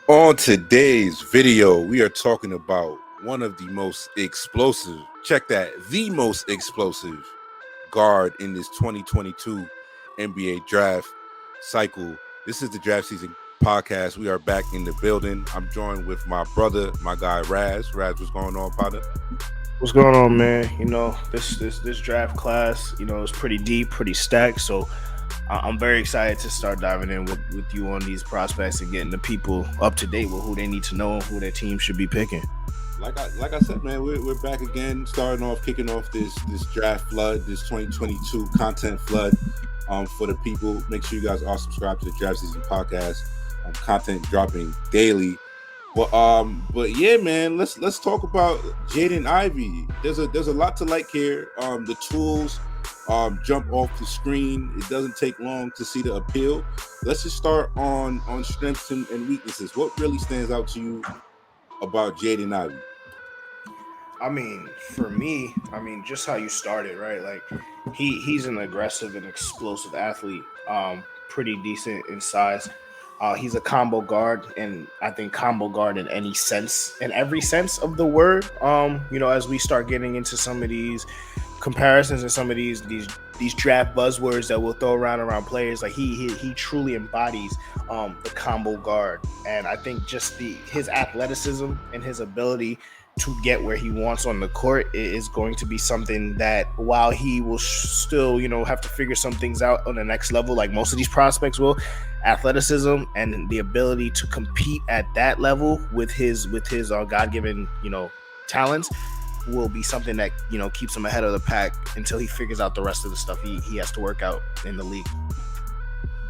On today's video, we are talking about one of the most explosive, check that, the most explosive guard in this 2022 NBA draft cycle. This is the Draft Season Podcast. We are back in the building. I'm joined with my brother, my guy Raz. Raz, what's going on, partner? What's going on, man? This draft class, is pretty deep, pretty stacked. So I'm very excited to start diving in with you on these prospects and getting the people up to date with who they need to know and who their team should be picking. Like I said, man, we're back again, kicking off this draft flood, this 2022 content flood. For the people, make sure you guys are subscribed to the Draft Season Podcast. Content dropping daily. But yeah, man, let's talk about Jaden Ivey. There's a lot to like here. The tools jump off the screen. It doesn't take long to see the appeal. Let's just start on strengths and weaknesses. What really stands out to you about Jaden Ivey? For me, just how you started, right? Like he's an aggressive and explosive athlete. Pretty decent in size. He's a combo guard, and I think combo guard in every sense of the word. As we start getting into some of these comparisons and some of these draft buzzwords that we'll throw around players, like he truly embodies the combo guard, and I think just his athleticism and his ability to get where he wants on the court is going to be something that, while he will still, have to figure some things out on the next level, like most of these prospects will, athleticism and the ability to compete at that level with his God-given, talents will be something that, keeps him ahead of the pack until he figures out the rest of the stuff he has to work out in the league.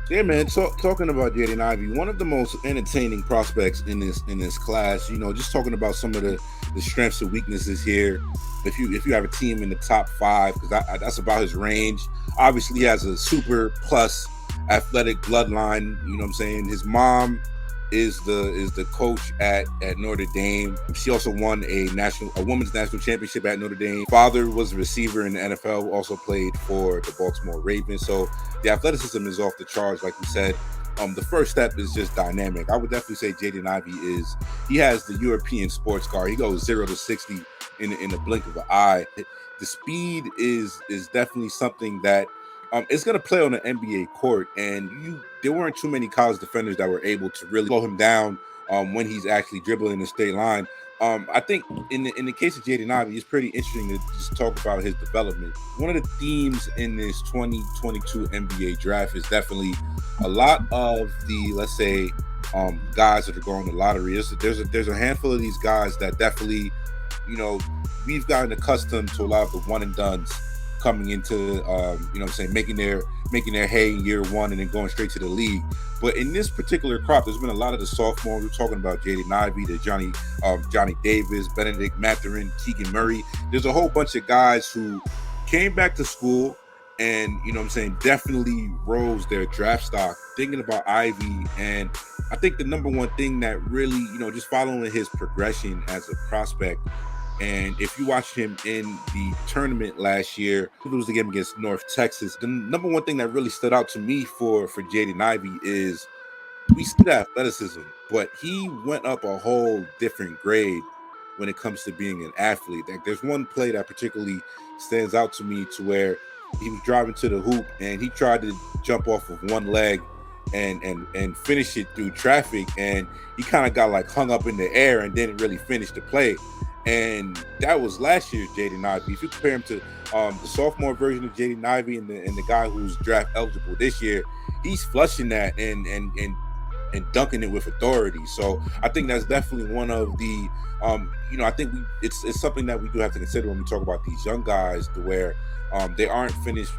Yeah, man. Talking about Jaden Ivey, one of the most entertaining prospects in this class. Just talking about some of the strengths and weaknesses here. If you have a team in the top 5, because that's about his range. Obviously, he has a super plus athletic bloodline. You know what I'm saying? His mom is the coach at Notre Dame. She also won a women's national championship at Notre Dame. Father was a receiver in the NFL, also played for the Baltimore Ravens. So the athleticism is off the charts, like we said. The first step is just dynamic. I would definitely say Jaden Ivey he has the European sports car. He goes 0 to 60 in the blink of an eye. The speed is definitely something that it's going to play on the NBA court, and there weren't too many college defenders that were able to really slow him down when he's actually dribbling the straight line. I think in the case of Jaden Ivey, it's pretty interesting to just talk about his development. One of the themes in this 2022 NBA draft is definitely a lot of the, let's say, guys that are going to lottery. There's a handful of these guys that definitely, we've gotten accustomed to a lot of the one and dones coming into, making their hay in year one and then going straight to the league. But in this particular crop, there's been a lot of the sophomores. We're talking about Jaden Ivey, the Johnny Davis, Benedict Mathurin, Keegan Murray. There's a whole bunch of guys who came back to school and, definitely rose their draft stock. Thinking about Ivey, and I think the number one thing that really, just following his progression as a prospect. And if you watch him in the tournament last year, it was the game against North Texas. The number one thing that really stood out to me for Jaden Ivey is we see that athleticism, but he went up a whole different grade when it comes to being an athlete. Like, there's one play that particularly stands out to me, to where he was driving to the hoop and he tried to jump off of one leg and finish it through traffic, and he kind of got like hung up in the air and didn't really finish the play. And that was last year's Jaden Ivey. If you compare him to the sophomore version of Jaden Ivey and the guy who's draft eligible this year, he's flushing that and dunking it with authority. So I think that's definitely one of the, I think it's something that we do have to consider when we talk about these young guys, to where they aren't finished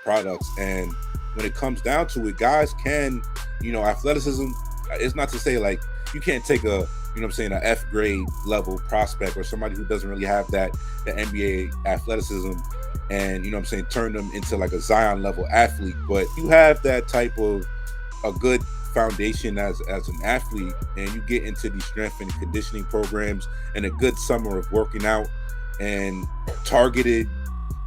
products. And when it comes down to it, guys can, athleticism. It's not to say like you can't take a an F grade level prospect or somebody who doesn't really have the NBA athleticism and, turn them into like a Zion level athlete. But you have that type of a good foundation as an athlete, and you get into these strength and conditioning programs and a good summer of working out and targeted,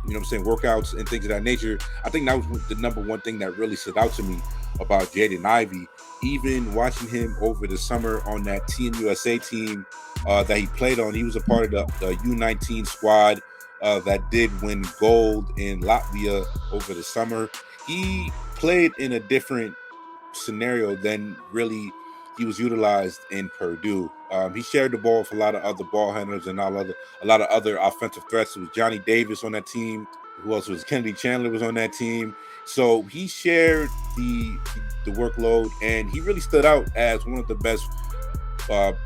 workouts and things of that nature. I think that was the number one thing that really stood out to me about Jaden Ivey. even watching him over the summer on that Team USA team that he played on. He was a part of the U19 squad that did win gold in Latvia over the summer. He played in a different scenario than really he was utilized in Purdue. He shared the ball with a lot of other ball handlers and a lot of other offensive threats. It was Johnny Davis on that team. Who else was Kennedy Chandler was on that team. So he shared the workload, and he really stood out as one of the best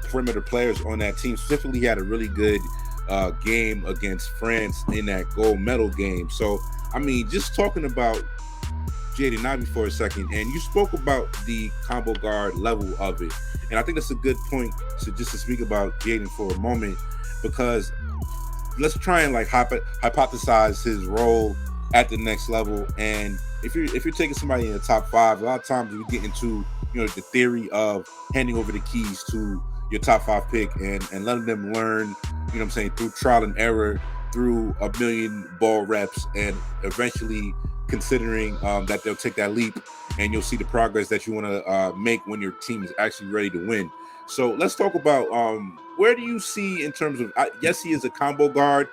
perimeter players on that team. Specifically, he had a really good game against France in that gold medal game. So, I mean, just talking about Jaden Ivey for a second, and you spoke about the combo guard level of it, and I think that's a good point to speak about Jaden for a moment, because let's try and like hypothesize his role at the next level. And if you're taking somebody in the top 5, a lot of times we get into the theory of handing over the keys to your top 5 pick and letting them learn, what I'm saying, through trial and error, through a million ball reps, and eventually considering that they'll take that leap, and you'll see the progress that you want to make when your team is actually ready to win. So let's talk about where do you see in terms of, yes, he is a combo guard,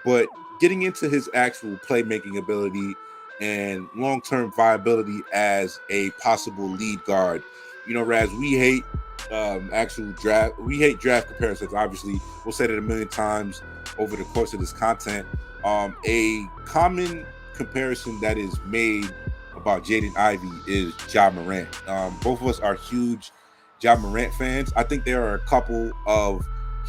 but getting into his actual playmaking ability and long-term viability as a possible lead guard. Raz, we hate we hate draft comparisons. Obviously, we'll say that a million times over the course of this content. A common comparison that is made about Jaden Ivey is Ja Morant. Both of us are huge Ja Morant fans. I think there are a couple of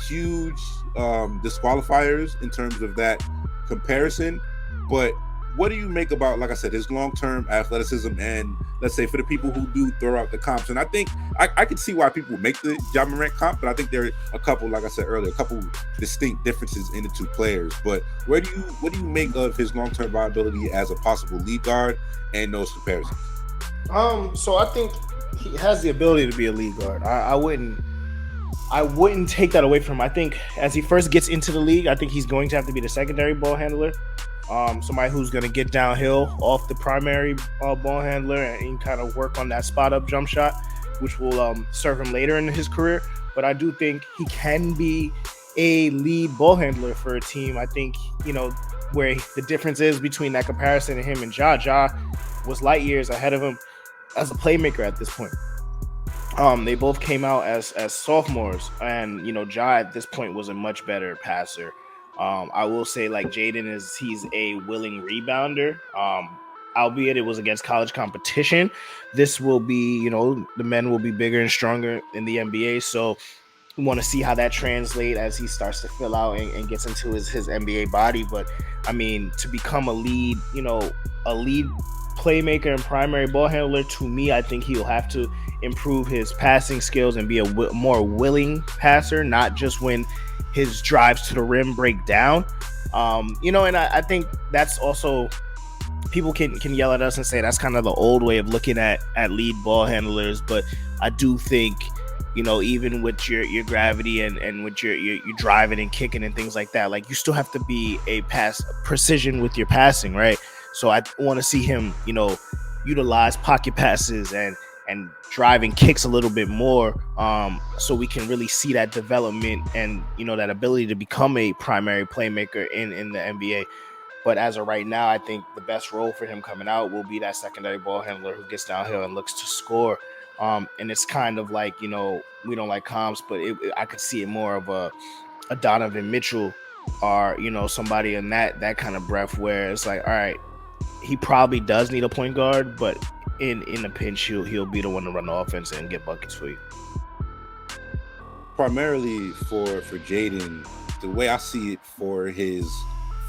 huge disqualifiers in terms of that comparison, but what do you make about, like I said, his long-term athleticism, and let's say for the people who do throw out the comps? And I think I can see why people make the Ja Morant comp, but I think there are a couple, like I said earlier, a couple distinct differences in the two players. But what do you make of his long-term viability as a possible lead guard and those comparisons? So I think he has the ability to be a lead guard. I wouldn't take that away from him. I think as he first gets into the league, I think he's going to have to be the secondary ball handler. Somebody who's going to get downhill off the primary ball handler and kind of work on that spot up jump shot, which will serve him later in his career. But I do think he can be a lead ball handler for a team. I think, where the difference is between that comparison to him and Ja was light years ahead of him as a playmaker at this point. They both came out as sophomores, and Ja at this point was a much better passer. I will say, like, he's a willing rebounder. Albeit it was against college competition. This will be, the men will be bigger and stronger in the NBA. So we want to see how that translates as he starts to fill out and gets into his NBA body. But I mean, to become a lead playmaker and primary ball handler, to me, I think he'll have to improve his passing skills and be a more willing passer, not just when his drives to the rim break down. And I think that's also, people can yell at us and say that's kind of the old way of looking at lead ball handlers, but I do think, even with your gravity and with your driving and kicking and things like that, like, you still have to be precision with your passing, right? So I want to see him, utilize pocket passes and driving kicks a little bit more, so we can really see that development and that ability to become a primary playmaker in the NBA. But as of right now, I think the best role for him coming out will be that secondary ball handler who gets downhill and looks to score. And it's kind of like, we don't like comps, but I could see it more of a Donovan Mitchell or somebody in that kind of breath, where it's like, all right, he probably does need a point guard, but in a pinch, he'll be the one to run the offense and get buckets for you. Primarily for Jaden, the way I see it for his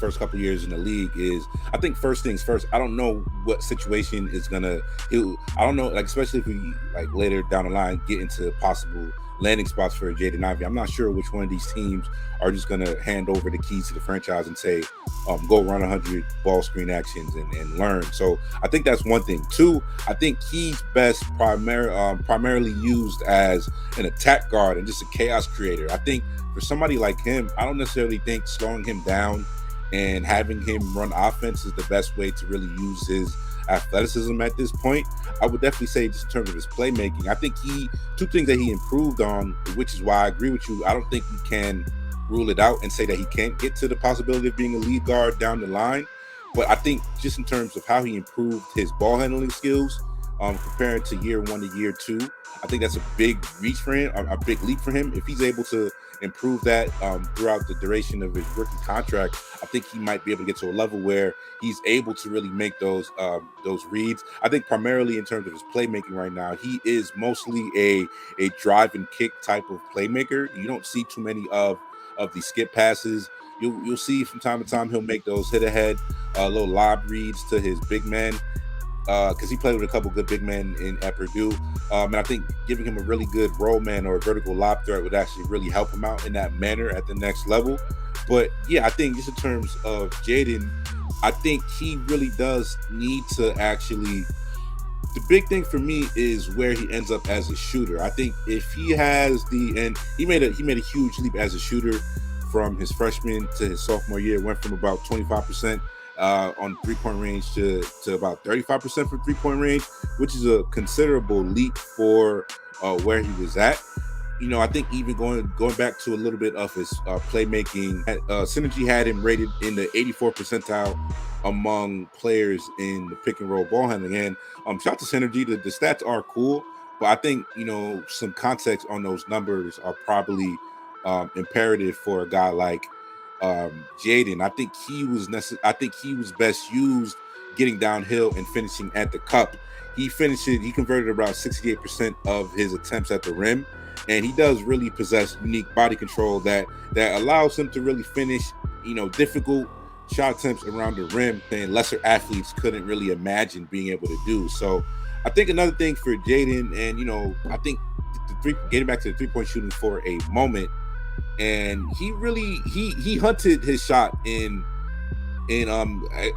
first couple years in the league is, I think first things first, I don't know what situation is I don't know, like, especially if we, like, later down the line get into possible landing spots for Jaden Ivey. I'm not sure which one of these teams are just going to hand over the keys to the franchise and say, go run 100 ball screen actions and learn. So I think that's one thing. Two, I think he's best primarily used as an attack guard and just a chaos creator. I think for somebody like him, I don't necessarily think slowing him down and having him run offense is the best way to really use his athleticism at this point. I would definitely say just in terms of his playmaking, I think two things that he improved on, which is why I agree with you. I don't think we can rule it out and say that he can't get to the possibility of being a lead guard down the line. But I think just in terms of how he improved his ball handling skills, comparing to year one to year two, I think that's a big reach for him, a big leap for him. If he's able to improve that throughout the duration of his rookie contract, I think he might be able to get to a level where he's able to really make those reads. I think primarily in terms of his playmaking right now, he is mostly a drive and kick type of playmaker. You don't see too many of these skip passes. You'll see from time to time he'll make those hit ahead, little lob reads to his big men, because he played with a couple good big men at Purdue. And I think giving him a really good roll man or a vertical lob threat would actually really help him out in that manner at the next level. But yeah, I think just in terms of Jaden, I think he really does need to actually. The big thing for me is where he ends up as a shooter. I think if he has he made a huge leap as a shooter from his freshman to his sophomore year. Went from about 25% on 3-point range to about 35% from 3-point range, which is a considerable leap for where he was at. I think even going back to a little bit of his playmaking, Synergy had him rated in the 84th percentile among players in the pick and roll ball handling. And shout out to Synergy. The stats are cool, but I think some context on those numbers are probably imperative for a guy like Jaden. I think he was best used getting downhill and finishing at the cup. He converted around 68% of his attempts at the rim, and he does really possess unique body control that allows him to really finish difficult shot attempts around the rim and lesser athletes couldn't really imagine being able to do. So I think another thing for Jaden, and I think getting back to the 3-point shooting for a moment, and he hunted his shot in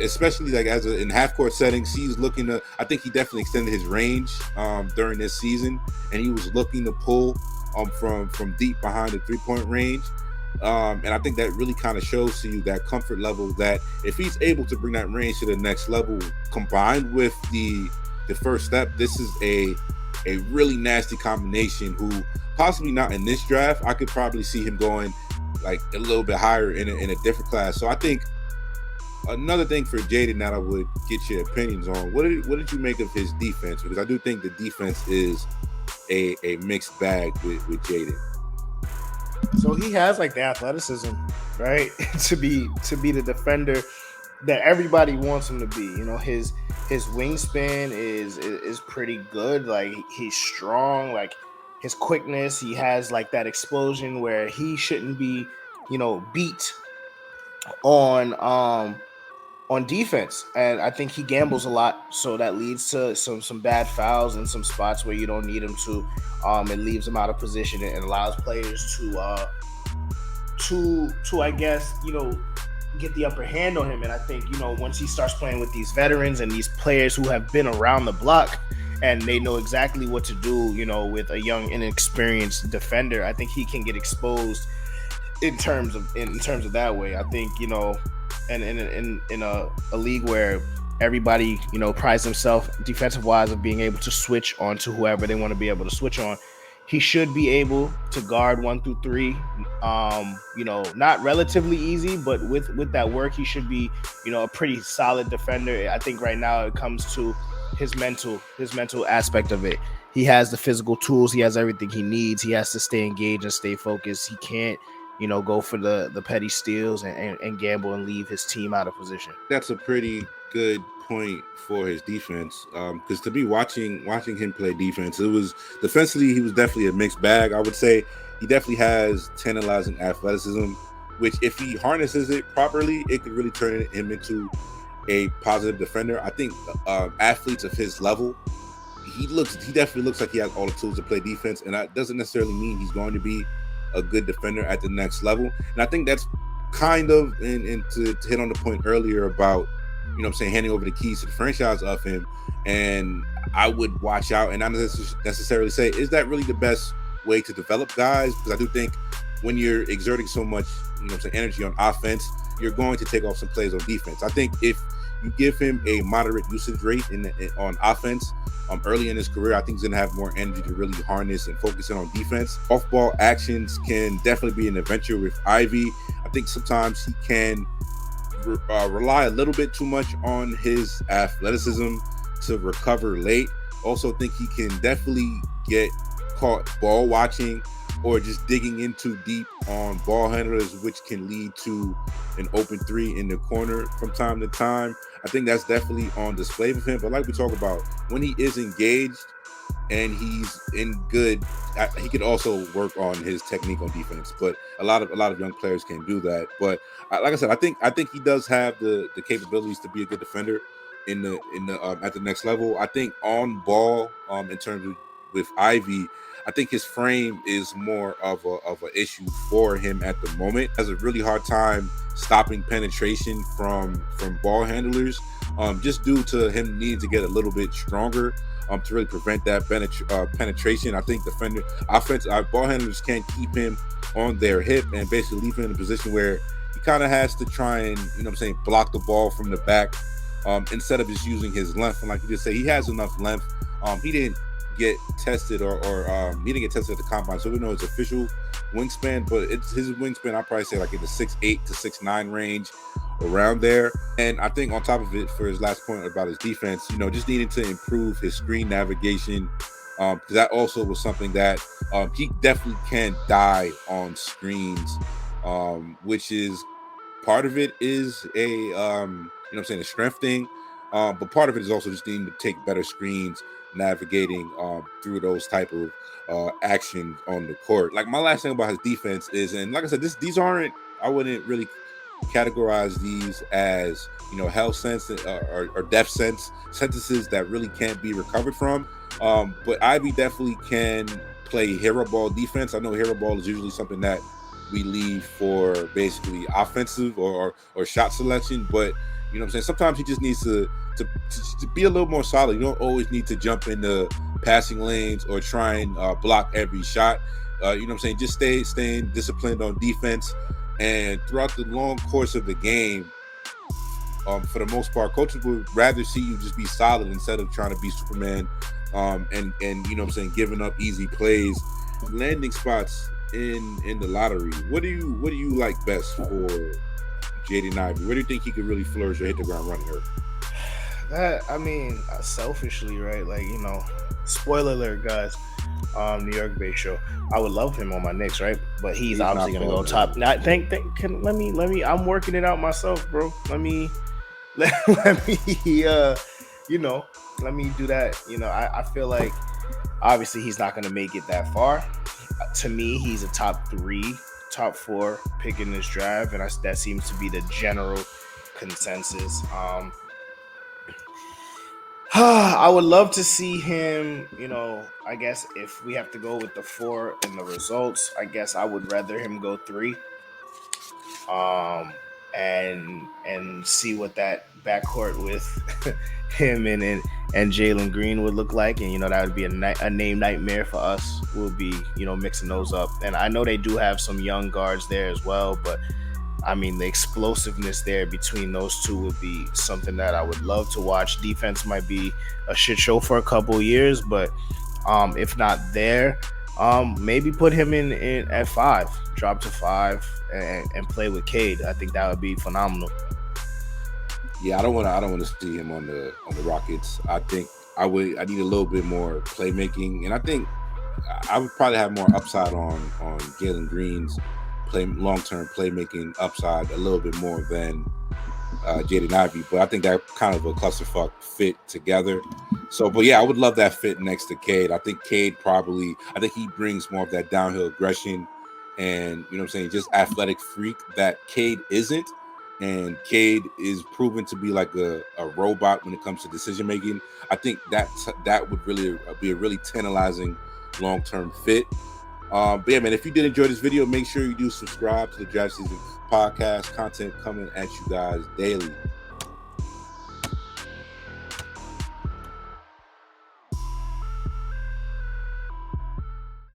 especially like in half court settings. He's looking to, I think he definitely extended his range during this season, and he was looking to pull from deep behind the 3-point range. And I think that really kind of shows to you that comfort level, that if he's able to bring that range to the next level, combined with the first step, this is a really nasty combination who possibly not in this draft. I could probably see him going like a little bit higher in a different class. So I think another thing for Jaden that I would get your opinions on, what did you make of his defense? Because I do think the defense is a mixed bag with Jaden. So he has like the athleticism, right, to be the defender that everybody wants him to be. His wingspan is pretty good. Like, he's strong. Like, his quickness, he has like that explosion where he shouldn't be, beat on defense. And I think he gambles a lot, so that leads to some bad fouls and some spots where you don't need him to. It leaves him out of position and allows players to I guess, get the upper hand on him. And I think, once he starts playing with these veterans and these players who have been around the block and they know exactly what to do, with a young, inexperienced defender, I think he can get exposed in terms of that way. I think, and in a league where everybody, prides himself defensive wise of being able to switch on to whoever they want to be able to switch on, he should be able to guard 1 through 3. Not relatively easy, but with that work, he should be, a pretty solid defender. I think right now it comes to his mental aspect of it. He has the physical tools. He has everything he needs. He has to stay engaged and stay focused. He can't, go for the petty steals and gamble and leave his team out of position. That's a pretty good point for his defense, because to be watching him play defense, it was defensively he was definitely a mixed bag. I would say he definitely has tantalizing athleticism, which if he harnesses it properly, it could really turn him into a positive defender. I think athletes of his level, he definitely looks like he has all the tools to play defense, and that doesn't necessarily mean he's going to be a good defender at the next level. And I think that's kind of, and to hit on the point earlier about, handing over the keys to the franchise of him. And I would watch out and not necessarily say, is that really the best way to develop guys? Because I do think when you're exerting so much, energy on offense, you're going to take off some plays on defense. I think if you give him a moderate usage rate on offense early in his career, I think he's going to have more energy to really harness and focus in on defense. Off-ball actions can definitely be an adventure with Ivy. I think sometimes he can rely a little bit too much on his athleticism to recover late. Also think he can definitely get caught ball watching or just digging in too deep on ball handlers, which can lead to an open three in the corner from time to time. I think that's definitely on display with him. But like we talk about, when he is engaged and he's in good, he could also work on his technique on defense. But a lot of young players can do that. But like I said, I think he does have the capabilities to be a good defender in the at the next level. I think on ball, in terms of with Ivy, I think his frame is more of an issue for him at the moment. Has a really hard time stopping penetration from ball handlers, just due to him needing to get a little bit stronger to really prevent that penetration. I think ball handlers can't keep him on their hip and basically leave him in a position where he kind of has to try and, block the ball from the back instead of just using his length. And like you just say, he has enough length. He didn't get tested or he didn't get tested at the combine, so we know his official wingspan, but it's his wingspan, I'd probably say like in the 6'8" to 6'9" range, around there. And I think on top of it, for his last point about his defense, just needing to improve his screen navigation, because that also was something that he definitely can die on screens, which is part of it is a strength thing, but part of it is also just needing to take better screens, navigating through those type of actions on the court. Like, my last thing about his defense is, and like I said, these aren't, I wouldn't really categorize these as health sense or death sentences that really can't be recovered from. But Ivy definitely can play hero ball defense. I know hero ball is usually something that we leave for basically offensive or shot selection, but sometimes he just needs to be a little more solid. You don't always need to jump into passing lanes or try and block every shot. Just staying disciplined on defense. And throughout the long course of the game, for the most part, coaches would rather see you just be solid instead of trying to be Superman and giving up easy plays. Landing spots in the lottery. What do you like best for Jaden Ivey? Where do you think he could really flourish or hit the ground running? Selfishly, right? Spoiler alert, guys. New York based show. I would love him on my Knicks, right? But he's obviously gonna go top. Now, let me. I'm working it out myself, bro. Let me do that. I feel like obviously he's not gonna make it that far. To me, he's a top 3, top 4 pick in this draft, and that seems to be the general consensus. I would love to see him, I guess if we have to go with the 4 and the results, I guess I would rather him go 3. And see what that backcourt with him and Jalen Green would look like. And, that would be a name nightmare for us. We'll be, mixing those up. And I know they do have some young guards there as well, but the explosiveness there between those two would be something that I would love to watch. Defense might be a shit show for a couple years, but if not there, maybe put him in at 5, drop to 5, and play with Cade. I think that would be phenomenal. Yeah, I don't want to see him on the Rockets. I think I need a little bit more playmaking, and I think I would probably have more upside on Jalen Green's long-term playmaking upside a little bit more than Jaden Ivey, but I think that kind of a clusterfuck fit together. So, but yeah, I would love that fit next to Cade. I think Cade he brings more of that downhill aggression and, just athletic freak that Cade isn't. And Cade is proven to be like a robot when it comes to decision making. I think that would really be a really tantalizing long-term fit. But yeah, man, if you did enjoy this video, make sure you do subscribe to the Draft Season Podcast. Content coming at you guys daily.